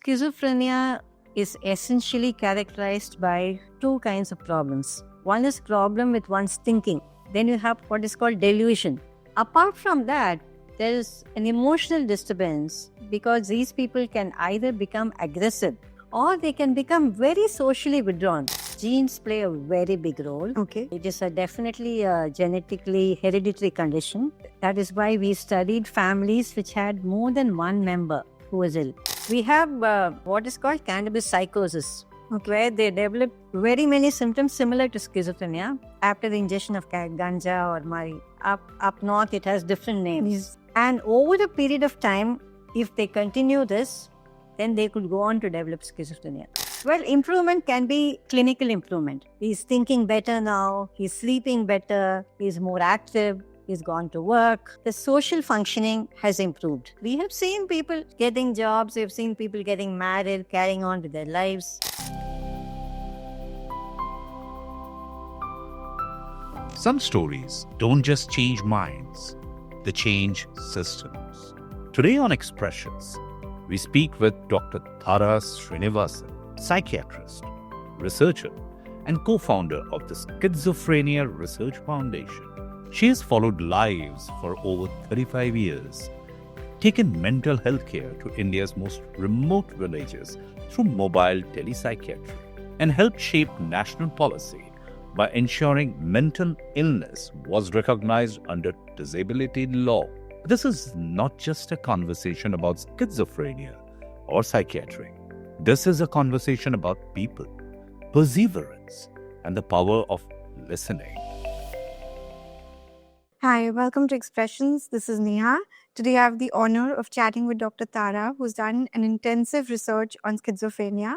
schizophrenia is essentially characterized by two kinds of problems. One is problem with one's thinking. Then you have what is called delusion. Apart from that, there is an emotional disturbance because these people can either become aggressive or they can become very socially withdrawn. Genes play a very big role. Okay. It is definitely a genetically hereditary condition. That is why we studied families which had more than one member who was ill. We have what is called cannabis psychosis, where they develop very many symptoms similar to schizophrenia after the ingestion of ganja or mari. Up north, it has different names. And over a period of time, if they continue this, then they could go on to develop schizophrenia. Well, improvement can be clinical improvement. He's thinking better now, he's sleeping better, he's more active, he's gone to work. The social functioning has improved. We have seen people getting jobs, we have seen people getting married, carrying on with their lives. Some stories don't just change minds, they change systems. Today on Expressions, we speak with Dr. Tara Srinivasan, psychiatrist, researcher, and co-founder of the Schizophrenia Research Foundation. She has followed lives for over 35 years, taken mental health care to India's most remote villages through mobile telepsychiatry, and helped shape national policy by ensuring mental illness was recognized under disability law. This is not just a conversation about schizophrenia or psychiatry. This is a conversation about people, perseverance, and the power of listening. Hi, welcome to Expressions. This is Neha. Today I have the honor of chatting with Dr. Tara, who's done an intensive research on schizophrenia.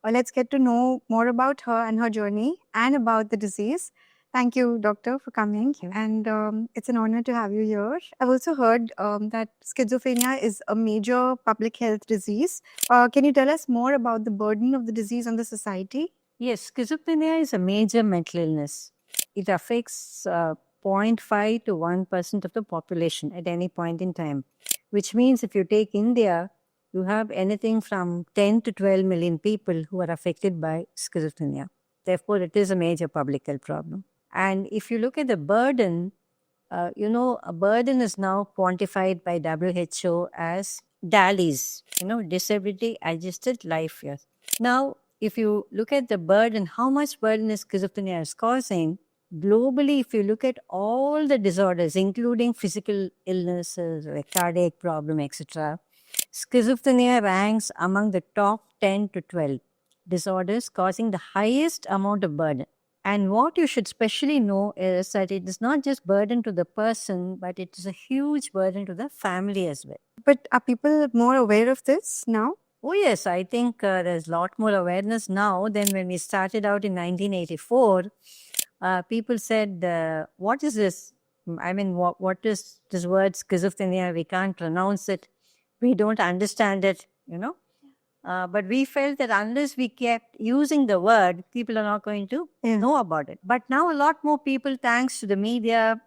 Let's get to know more about her and her journey and about the disease. Thank you, Doctor, for coming. And it's an honor to have you here. I've also heard that schizophrenia is a major public health disease. Can you tell us more about the burden of the disease on the society? Yes, schizophrenia is a major mental illness. It affects 0.5 to 1% of the population at any point in time, which means if you take India, you have anything from 10 to 12 million people who are affected by schizophrenia. Therefore, it is a major public health problem. And if you look at the burden, a burden is now quantified by WHO as DALYs, disability adjusted life years. Now, if you look at the burden, how much burden is schizophrenia is causing, globally, if you look at all the disorders, including physical illnesses, like cardiac problem, etc., schizophrenia ranks among the top 10 to 12 disorders causing the highest amount of burden. And what you should specially know is that it is not just burden to the person, but it is a huge burden to the family as well. But are people more aware of this now? Oh yes, I think there's a lot more awareness now than when we started out in 1984. People said, what is this? I mean, what is this word schizophrenia? We can't pronounce it. We don't understand it, But we felt that unless we kept using the word, people are not going to know about it. But now a lot more people, thanks to the media,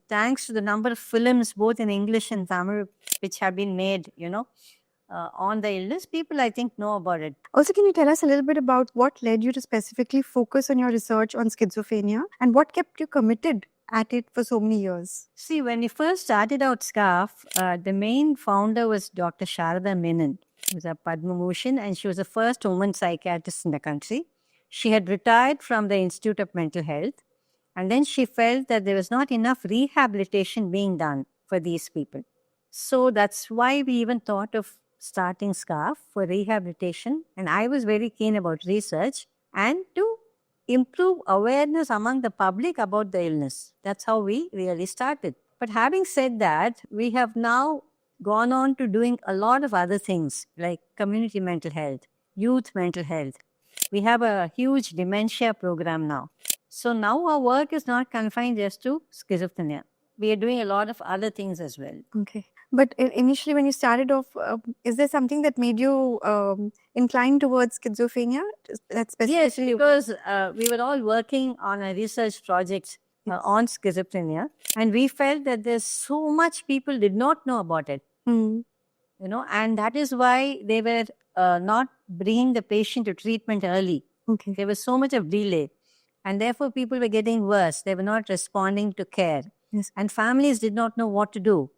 thanks to the number of films, both in English and Tamil, which have been made, on the illness, people, I think, know about it. Also, can you tell us a little bit about what led you to specifically focus on your research on schizophrenia and what kept you committed at it for so many years? See, when we first started out SCARF, the main founder was Dr. Sharada Menon, who was a Padma Bhushan, and she was the first woman psychiatrist in the country. She had retired from the Institute of Mental Health, and then she felt that there was not enough rehabilitation being done for these people. So that's why we even thought of starting SCARF for rehabilitation, and I was very keen about research and to improve awareness among the public about the illness. That's how we really started. But having said that, we have now gone on to doing a lot of other things like community mental health, youth mental health. We have a huge dementia program now. So now our work is not confined just to schizophrenia. We are doing a lot of other things as well. Okay. But initially when you started off, is there something that made you inclined towards schizophrenia? Yes, because we were all working on a research project on schizophrenia, and we felt that there's so much people did not know about it. And that is why there were not bringing the patient to treatment early. Okay. There was so much of delay, and therefore people were getting worse. They were not responding to care, Yes. and families did not know what to do.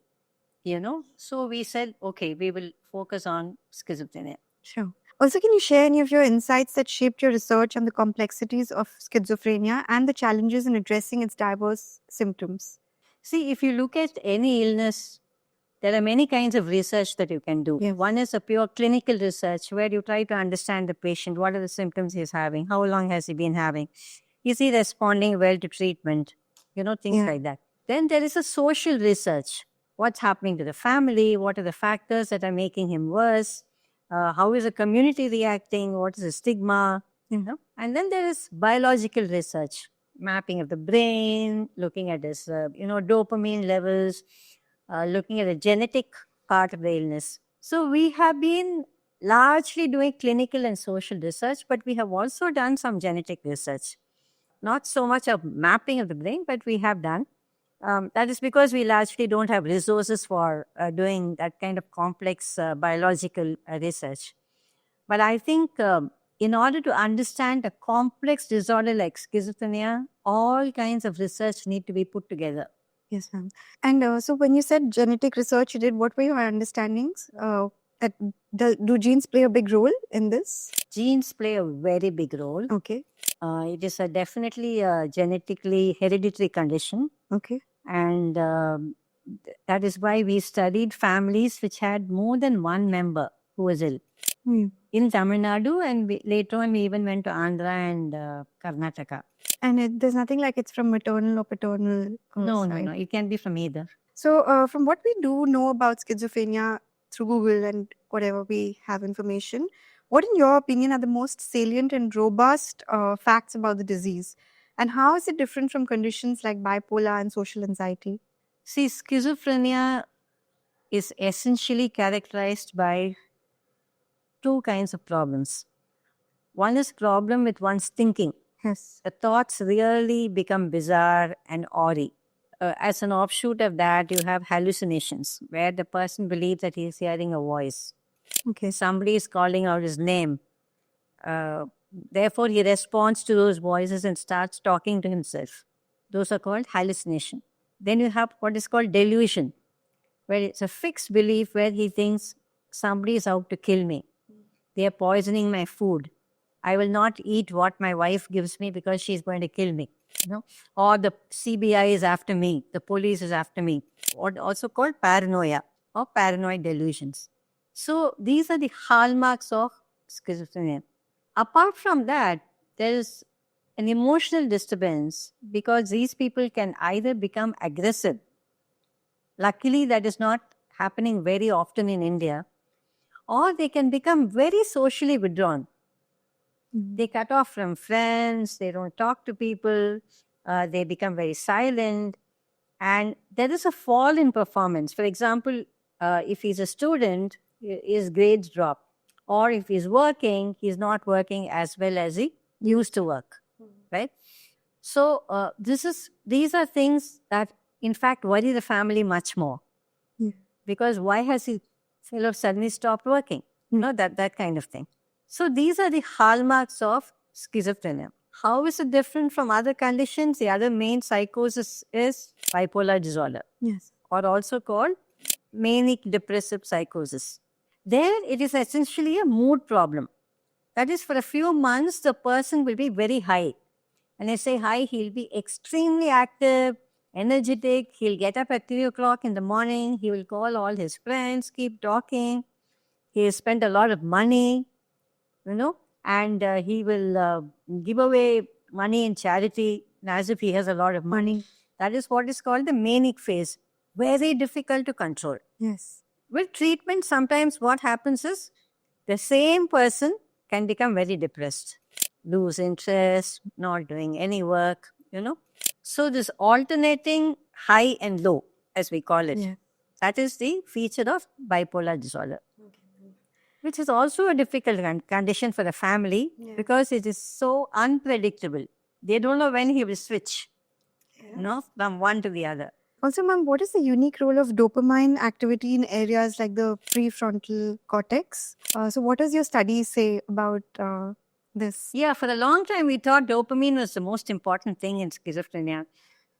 So we said, okay, we will focus on schizophrenia. Sure. Also, can you share any of your insights that shaped your research on the complexities of schizophrenia and the challenges in addressing its diverse symptoms? See, if you look at any illness, there are many kinds of research that you can do. Yes. One is a pure clinical research where you try to understand the patient, what are the symptoms he's having, how long has he been having, is he responding well to treatment, things Yeah. like that. Then there is a social research. What's happening to the family? What are the factors that are making him worse? How is the community reacting? What is the stigma? And then there is biological research, mapping of the brain, looking at his, dopamine levels, looking at the genetic part of the illness. So we have been largely doing clinical and social research, but we have also done some genetic research. Not so much of mapping of the brain, but we have done. That is because we largely don't have resources for doing that kind of complex biological research. But I think in order to understand a complex disorder like schizophrenia, all kinds of research need to be put together. Yes, ma'am. And so when you said genetic research you did, what were your understandings? Do genes play a big role in this? Genes play a very big role. Okay. It is definitely a genetically hereditary condition. Okay. And that is why we studied families which had more than one member who was ill. In Tamil Nadu, and later on we even went to Andhra and Karnataka. And there's nothing like it's from maternal or paternal No, side? no. It can be from either. So from what we do know about schizophrenia through Google and whatever we have information, what in your opinion are the most salient and robust facts about the disease? And how is it different from conditions like bipolar and social anxiety? See, schizophrenia is essentially characterized by two kinds of problems. One is problem with one's thinking. Yes. The thoughts really become bizarre and awry. As an offshoot of that, you have hallucinations, where the person believes that he is hearing a voice. Okay. Somebody is calling out his name. Therefore, he responds to those voices and starts talking to himself. Those are called hallucination. Then you have what is called delusion, where it's a fixed belief where he thinks somebody is out to kill me. They are poisoning my food. I will not eat what my wife gives me because she's going to kill me. Or the CBI is after me, the police is after me. Or also called paranoia or paranoid delusions. So these are the hallmarks of schizophrenia. Apart from that, there is an emotional disturbance because these people can either become aggressive. Luckily, that is not happening very often in India. Or they can become very socially withdrawn. They cut off from friends, they don't talk to people, they become very silent, and there is a fall in performance. For example, if he's a student, his grades drop. Or if he's working, he's not working as well as he used to work, right? So these are things that, in fact, worry the family much more. Because why has he suddenly stopped working? That kind of thing. So these are the hallmarks of schizophrenia. How is it different from other conditions? The other main psychosis is bipolar disorder. Yes. Or also called manic depressive psychosis. There it is essentially a mood problem. That is, for a few months, the person will be very high. When I say high, he'll be extremely active, energetic. He'll get up at 3 o'clock in the morning. He will call all his friends, keep talking. He'll spend a lot of money, and he will give away money in charity as if he has a lot of money. That is what is called the manic phase. Very difficult to control. Yes. With treatment, sometimes what happens is the same person can become very depressed, lose interest, not doing any work, So this alternating high and low, as we call it, that is the feature of bipolar disorder. Which is also a difficult condition for the family because it is so unpredictable. They don't know when he will switch, from one to the other. Also, ma'am, what is the unique role of dopamine activity in areas like the prefrontal cortex? So, what does your study say about this? Yeah, for a long time we thought dopamine was the most important thing in schizophrenia.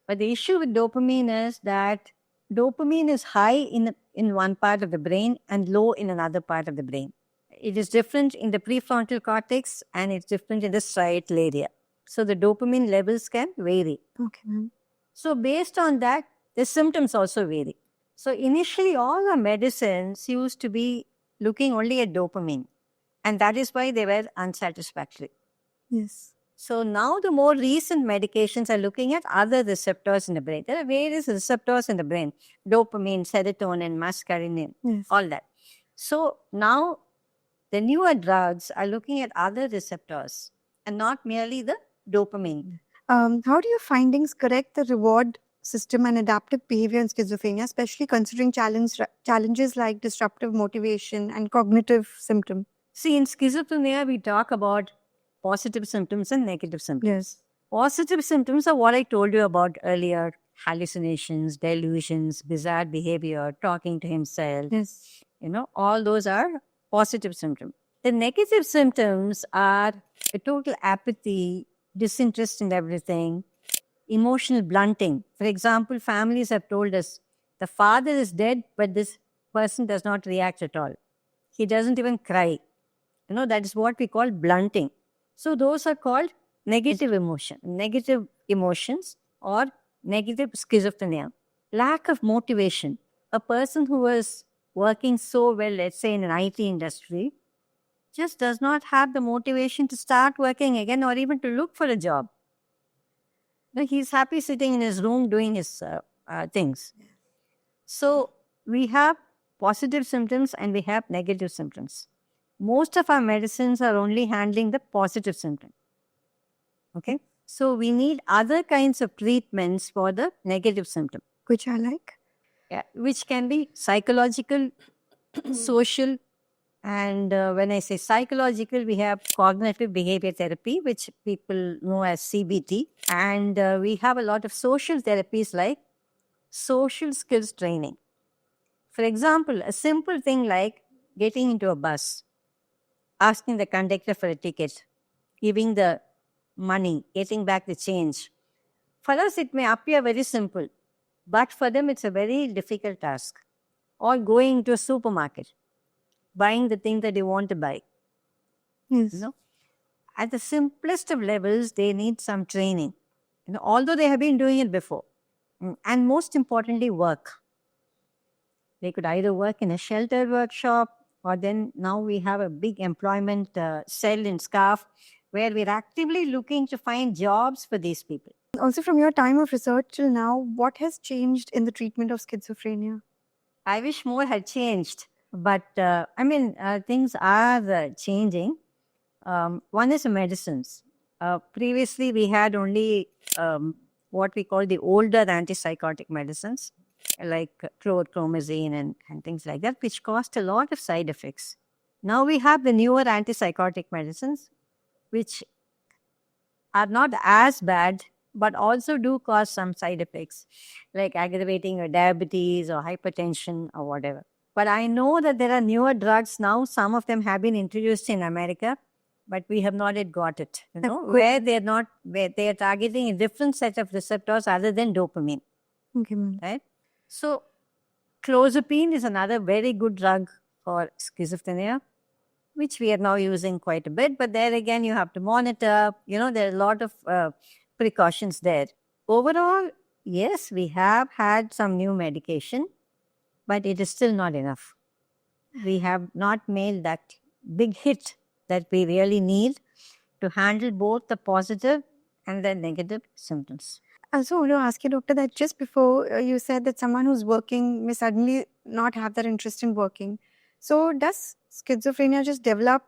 But the issue with dopamine is that dopamine is high in one part of the brain and low in another part of the brain. It is different in the prefrontal cortex and it's different in the striatal area. So the dopamine levels can vary. Okay, ma'am. So based on that, the symptoms also vary. So initially, all our medicines used to be looking only at dopamine, and that is why they were unsatisfactory. Yes. So now the more recent medications are looking at other receptors in the brain. There are various receptors in the brain: dopamine, serotonin, muscarinic, Yes. all that. So now the newer drugs are looking at other receptors and not merely the dopamine. How do your findings correct the reward system and adaptive behavior in schizophrenia, especially considering challenges like disruptive motivation and cognitive symptom? See, in schizophrenia, we talk about positive symptoms and negative symptoms. Yes. Positive symptoms are what I told you about earlier: hallucinations, delusions, bizarre behavior, talking to himself. Yes. All those are positive symptoms. The negative symptoms are a total apathy, disinterest in everything, emotional blunting. For example, families have told us the father is dead, but this person does not react at all. He doesn't even cry. That is what we call blunting. So those are called negative emotions or negative schizophrenia. Lack of motivation. A person who was working so well, let's say in an IT industry, just does not have the motivation to start working again or even to look for a job. He's happy sitting in his room doing his things. So we have positive symptoms and we have negative symptoms. Most of our medicines are only handling the positive symptom. Okay. So we need other kinds of treatments for the negative symptom. Which I like. Yeah, which can be psychological, social, and when I say psychological, we have cognitive behavior therapy, which people know as CBT. And we have a lot of social therapies like social skills training. For example, a simple thing like getting into a bus, asking the conductor for a ticket, giving the money, getting back the change. For us, it may appear very simple, but for them, it's a very difficult task. Or going to a supermarket, buying the thing that they want to buy. Yes. At the simplest of levels, they need some training, although they have been doing it before. And most importantly, work. They could either work in a sheltered workshop, or then now we have a big employment cell in SCARF where we're actively looking to find jobs for these people. Also, from your time of research till now, what has changed in the treatment of schizophrenia? I wish more had changed, but things are changing. One is the medicines. Previously, we had only what we call the older antipsychotic medicines, like chlorpromazine and things like that, which caused a lot of side effects. Now we have the newer antipsychotic medicines, which are not as bad, but also do cause some side effects, like aggravating your diabetes or hypertension or whatever. But I know that there are newer drugs now. Some of them have been introduced in America, but we have not yet got it. Where they are targeting a different set of receptors other than dopamine. Okay, ma'am. Right? So clozapine is another very good drug for schizophrenia, which we are now using quite a bit. But there again, you have to monitor. There are a lot of precautions there. Overall, yes, we have had some new medication, but it is still not enough. We have not made that big hit that we really need to handle both the positive and the negative symptoms. I also want to ask you, doctor, that just before you said that someone who's working may suddenly not have that interest in working. So does schizophrenia just develop,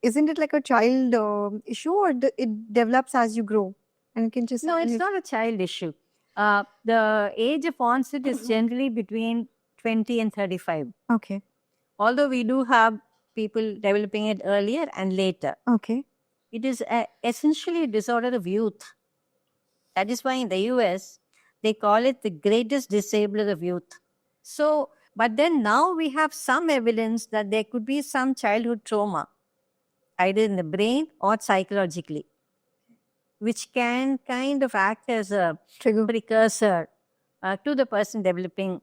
isn't it like a child issue, or it develops as you grow? And you can just... No, it's not a child issue. The age of onset is generally between 20 and 35. Okay. Although we do have people developing it earlier and later. Okay. It is essentially a disorder of youth. That is why in the US, They call it the greatest disabler of youth. So, but then now we have some evidence that there could be some childhood trauma, either in the brain or psychologically, which can kind of act as a Trigger. precursor to the person developing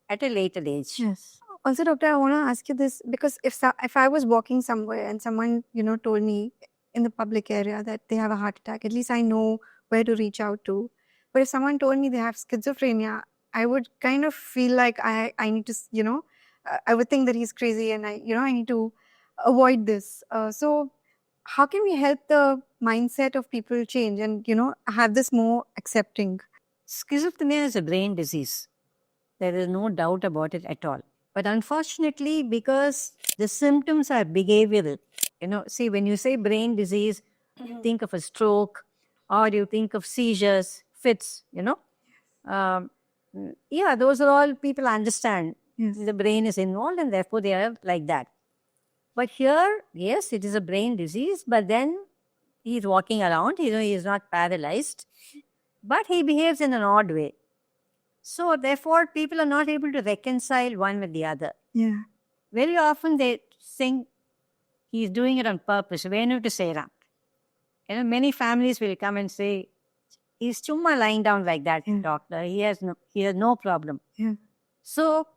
at a later age. Yes. Also, doctor, I want to ask you this because if I was walking somewhere and someone told me in the public area that they have a heart attack, at least I know where to reach out to. But if someone told me they have schizophrenia, I would kind of feel like I need to I would think that he's crazy and I need to avoid this. So how can we help the mindset of people change and have this more accepting? Schizophrenia is a brain disease. There is no doubt about it at all. But unfortunately, because the symptoms are behavioral, see, when you say brain disease, you think of a stroke or you think of seizures, fits, yeah, those are all people understand. Yes. The brain is involved and therefore they are like that. But here, yes, it is a brain disease, but then he's walking around, he is not paralyzed, but he behaves in an odd way. So therefore, people are not able to reconcile one with the other. Yeah. Very often they think he's doing it on purpose. Venu to say that. Many families will come and say, he's chumma lying down like that, doctor. He has no problem. Yeah. So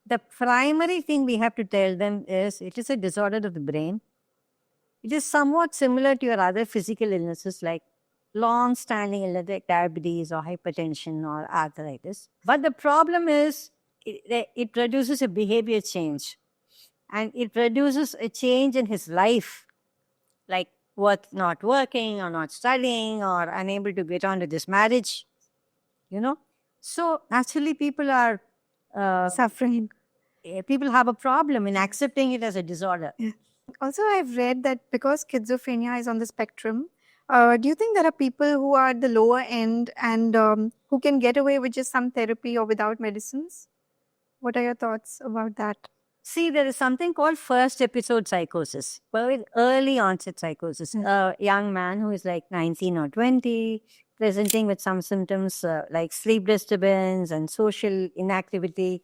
the primary thing we have to tell them is it is a disorder of the brain. It is somewhat similar to your other physical illnesses like long-standing illness like diabetes or hypertension or arthritis. But the problem is it produces a behavior change. And it produces a change in his life, like not working or not studying or unable to get on to this marriage, So actually people are Suffering. People have a problem in accepting it as a disorder. Yeah. Also, I've read that because schizophrenia is on the spectrum, do you think there are people who are at the lower end and who can get away with just some therapy or without medicines? What are your thoughts about that? See, there is something called first episode psychosis, early onset psychosis. A young man who is like 19 or 20, presenting with some symptoms like sleep disturbance and social inactivity,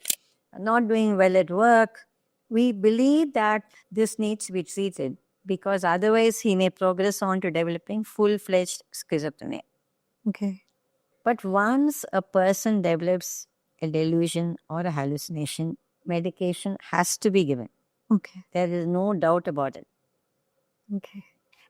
not doing well at work. We believe that this needs to be treated because otherwise he may progress on to developing full-fledged schizophrenia. Okay. But once a person develops a delusion or a hallucination, medication has to be given. Okay. There is no doubt about it. Okay.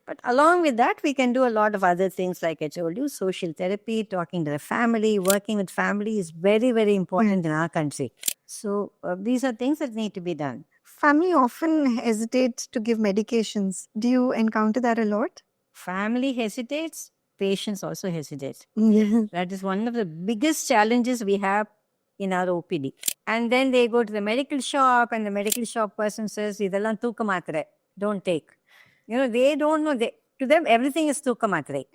But along with that, we can do a lot of other things like I told you, social therapy, talking to the family, working with family is very, very important in our country. So these are things that need to be done. Family often hesitates to give medications. Do you encounter that a lot? Family hesitates, patients also hesitate. Yeah. That is one of the biggest challenges we have in our OPD. And then they go to the medical shop and the medical shop person says, "Idallam thooka matrai, don't take." They don't know. To them, everything is thooka matrai.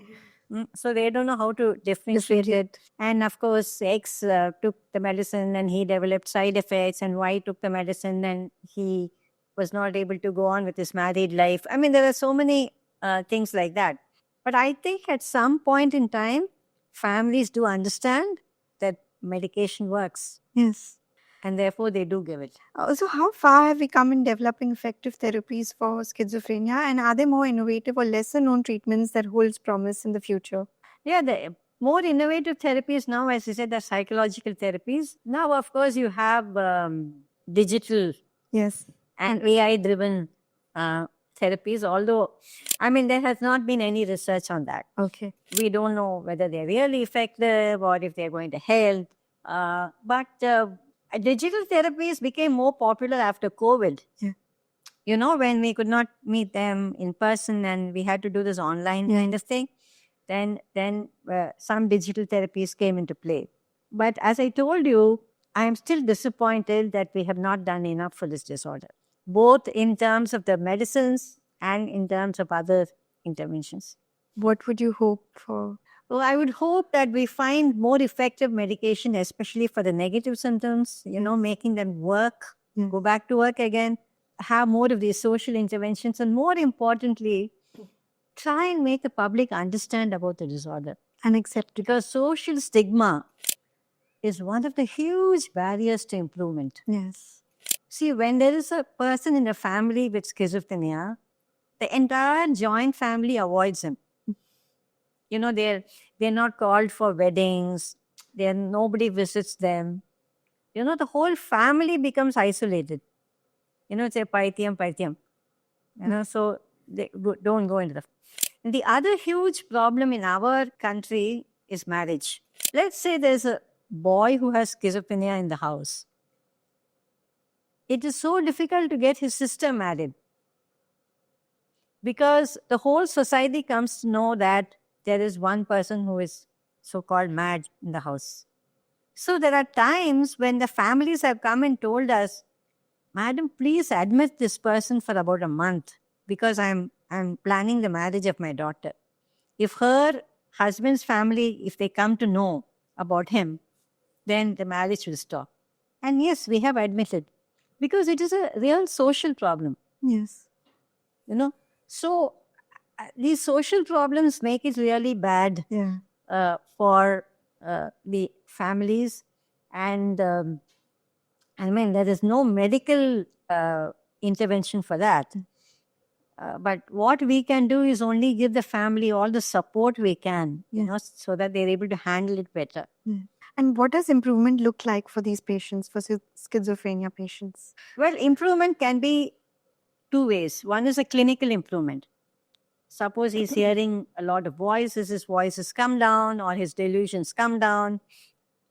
So they don't know how to differentiate it. And of course, X took the medicine and he developed side effects, and Y took the medicine and he was not able to go on with his married life. I mean, there are so many things like that. But I think at some point in time, families do understand that medication works. Yes. And therefore, they do give it. Also, how far have we come in developing effective therapies for schizophrenia? And are there more innovative or lesser known treatments that holds promise in the future? Yeah, the more innovative therapies now, as I said, are psychological therapies. Now, of course, you have digital Yes. and AI-driven therapies, although, I mean, there has not been any research on that. Okay. We don't know whether they're really effective or if they're going to help. But digital therapies became more popular after COVID. Yeah. When we could not meet them in person and we had to do this online kind of thing, then some digital therapies came into play. But as I told you, I am still disappointed that we have not done enough for this disorder, both in terms of the medicines and in terms of other interventions. What would you hope for? Well, I would hope that we find more effective medication, especially for the negative symptoms, making them work, go back to work again, have more of these social interventions, and more importantly, try and make the public understand about the disorder. And accept it. Because social stigma is one of the huge barriers to improvement. Yes. See, when there is a person in a family with schizophrenia, the entire joint family avoids him. You know, they're not called for weddings. Nobody visits them. You know, the whole family becomes isolated. You know, it's a paithyam. You know, so they don't go into the. And the other huge problem in our country is marriage. Let's say there's a boy who has schizophrenia in the house. It is so difficult to get his sister married because the whole society comes to know that there is one person who is so-called mad in the house. So there are times when the families have come and told us, Madam, please admit this person for about a month because I'm planning the marriage of my daughter. If her husband's family, if they come to know about him, then the marriage will stop. And yes, we have admitted because it is a real social problem, Yes. you know. So these social problems make it really bad Yeah. for the families. And I mean, there is no medical intervention for that. But what we can do is only give the family all the support we can, you know, so that they're able to handle it better. And what does improvement look like for these patients, for schizophrenia patients? Well, improvement can be two ways. One is a clinical improvement. Suppose he's hearing a lot of voices, his voices come down or his delusions come down.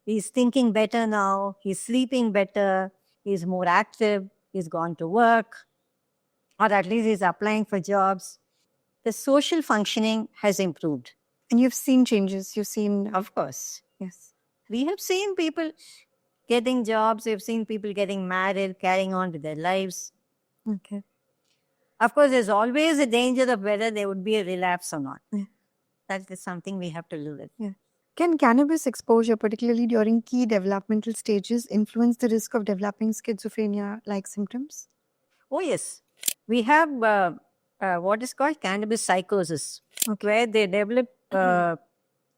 He's thinking better now, he's sleeping better, he's more active, he's gone to work, or at least he's applying for jobs. The social functioning has improved. And you've seen changes. You've seen. Of course. Yes. We have seen people getting jobs, we've seen people getting married, carrying on with their lives. Okay. Of course, there's always a danger of whether there would be a relapse or not. Yeah. That is something we have to live with. Yeah. Can cannabis exposure, particularly during key developmental stages, influence the risk of developing schizophrenia-like symptoms? Oh, yes. We have what is called cannabis psychosis, where they develop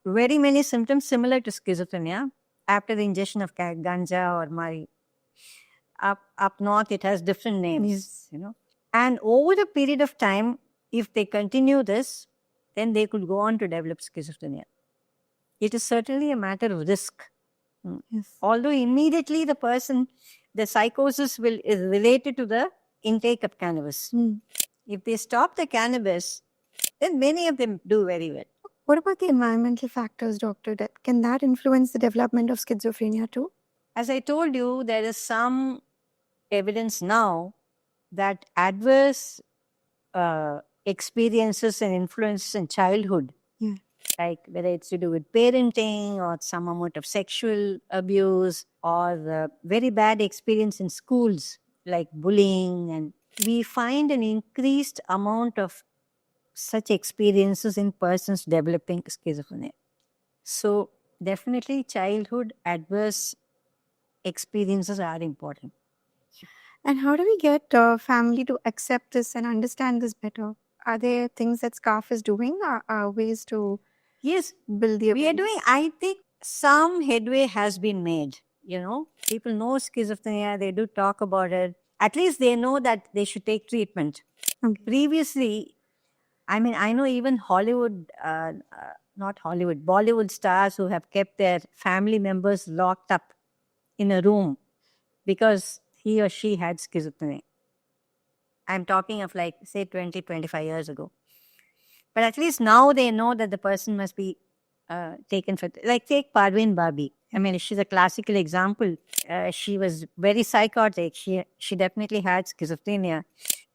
very many symptoms similar to schizophrenia after the ingestion of ganja or mari. Up north, it has different names, you know. And over a period of time, if they continue this, then they could go on to develop schizophrenia. It is certainly a matter of risk. Yes. Although immediately the psychosis is related to the intake of cannabis. If they stop the cannabis, then many of them do very well. What about the environmental factors, doctor? Can that influence the development of schizophrenia too? As I told you, there is some evidence now that adverse experiences and influences in childhood, like whether it's to do with parenting or some amount of sexual abuse or very bad experience in schools like bullying, and we find an increased amount of such experiences in persons developing schizophrenia. So definitely childhood adverse experiences are important. And how do we get family to accept this and understand this better? Are there things that SCARF is doing or ways to build the We are awareness? doing, I think some headway has been made. You know, people know schizophrenia, they do talk about it. At least they know that they should take treatment. Okay. Previously, I mean, I know even Bollywood stars who have kept their family members locked up in a room because he or she had schizophrenia. I'm talking of like, say, 20, 25 years ago. But at least now they know that the person must be taken for, like take Parveen Babi. I mean, she's a classical example. She was very psychotic. She definitely had schizophrenia.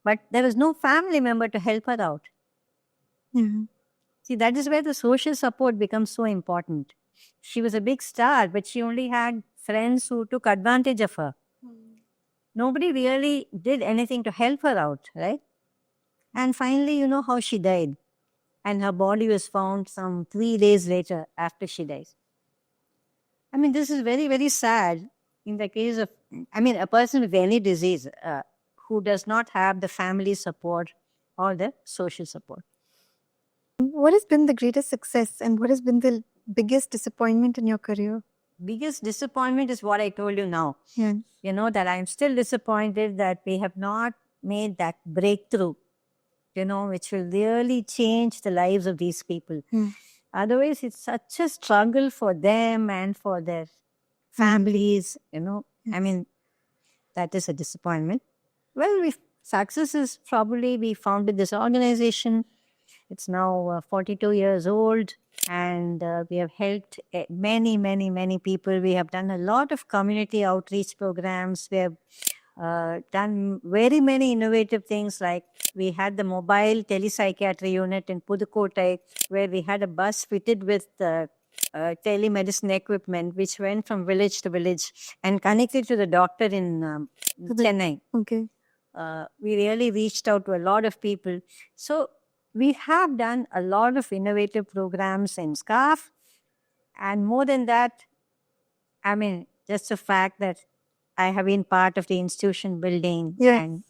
But there was no family member to help her out. See, that is where the social support becomes so important. She was a big star, but she only had friends who took advantage of her. Nobody really did anything to help her out, right? And finally, you know how she died. And her body was found some 3 days later after she died. I mean, this is very, very sad in the case of, I mean, a person with any disease who does not have the family support or the social support. What has been the greatest success and what has been the biggest disappointment in your career? biggest disappointment is what I told you now. Yeah. You know, that I'm still disappointed that we have not made that breakthrough, you know, which will really change the lives of these people. Mm. Otherwise, it's such a struggle for them and for their families, you know. I mean, that is a disappointment. Well, success is probably we founded this organization. It's now 42 years old, and we have helped many, many, many people. We have done a lot of community outreach programs. We have done very many innovative things, like we had the mobile telepsychiatry unit in Pudukkottai, where we had a bus fitted with telemedicine equipment, which went from village to village and connected to the doctor in Chennai. Okay. We really reached out to a lot of people. So we have done a lot of innovative programs in SCARF. And more than that, I mean, just the fact that I have been part of the institution building, and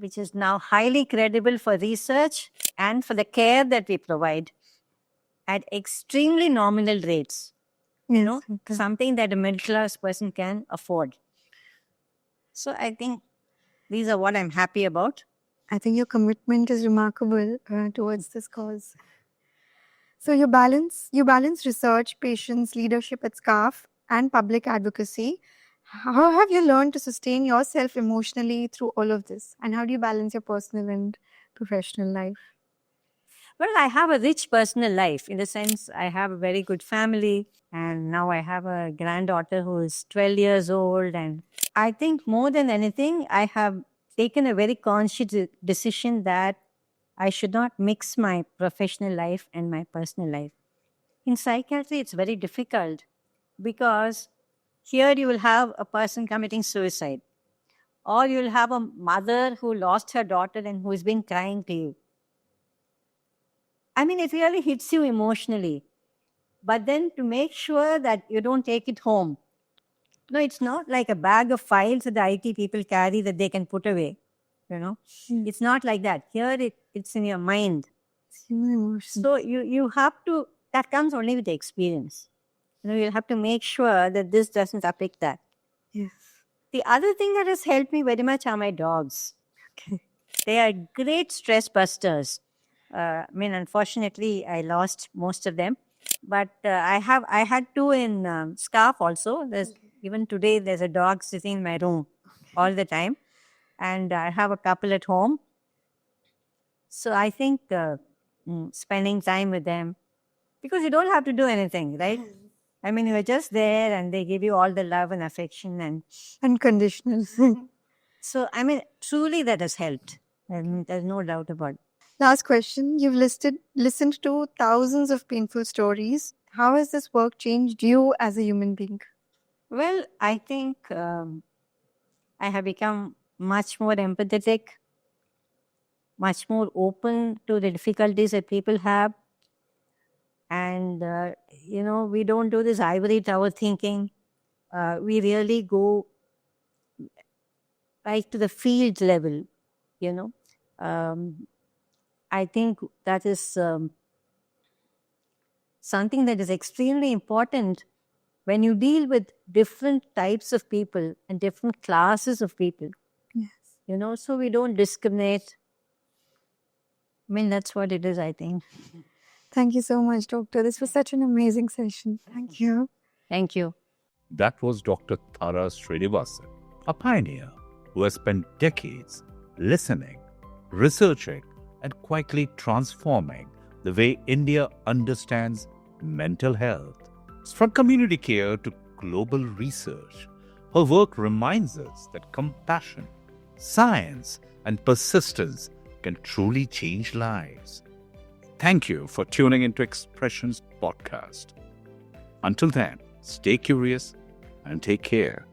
which is now highly credible for research and for the care that we provide at extremely nominal rates. You know, something that a middle class person can afford. So I think these are what I'm happy about. I think your commitment is remarkable towards this cause. So you balance research, patients, leadership at SCARF, and public advocacy. How have you learned to sustain yourself emotionally through all of this? And how do you balance your personal and professional life? Well, I have a rich personal life in the sense I have a very good family, and now I have a granddaughter who is 12 years old. And I think more than anything, I have taken a very conscious decision that I should not mix my professional life and my personal life. In psychiatry, it's very difficult because here you will have a person committing suicide, or you'll have a mother who lost her daughter and who has been crying to you. I mean, it really hits you emotionally. But then to make sure that you don't take it home. No, it's not like a bag of files that the IT people carry that they can put away. You know, it's not like that. Here it's in your mind. So you have to, that comes only with the experience. You know, you'll have to make sure that this doesn't affect that. Yes. The other thing that has helped me very much are my dogs. Okay. They are great stress busters. I mean, unfortunately, I lost most of them. But I had two in SCARF also. Even today, there's a dog sitting in my room all the time. And I have a couple at home. So I think spending time with them, because you don't have to do anything, right? I mean, you're just there and they give you all the love and affection and unconditional. So, I mean, truly that has helped. And there's no doubt about it. Last question. You've listened to thousands of painful stories. How has this work changed you as a human being? Well, I think I have become much more empathetic, much more open to the difficulties that people have. And, you know, we don't do this ivory tower thinking. We really go right to the field level, you know. I think that is something that is extremely important when you deal with different types of people and different classes of people. Yes. You know, so we don't discriminate. I mean, that's what it is, I think. Thank you so much, Doctor. This was such an amazing session. Thank you. Thank you. That was Dr. Tara Srinivasan, a pioneer who has spent decades listening, researching, and quietly transforming the way India understands mental health. From community care to global research, her work reminds us that compassion, science, and persistence can truly change lives. Thank you for tuning into Expressions Podcast. Until then, stay curious and take care.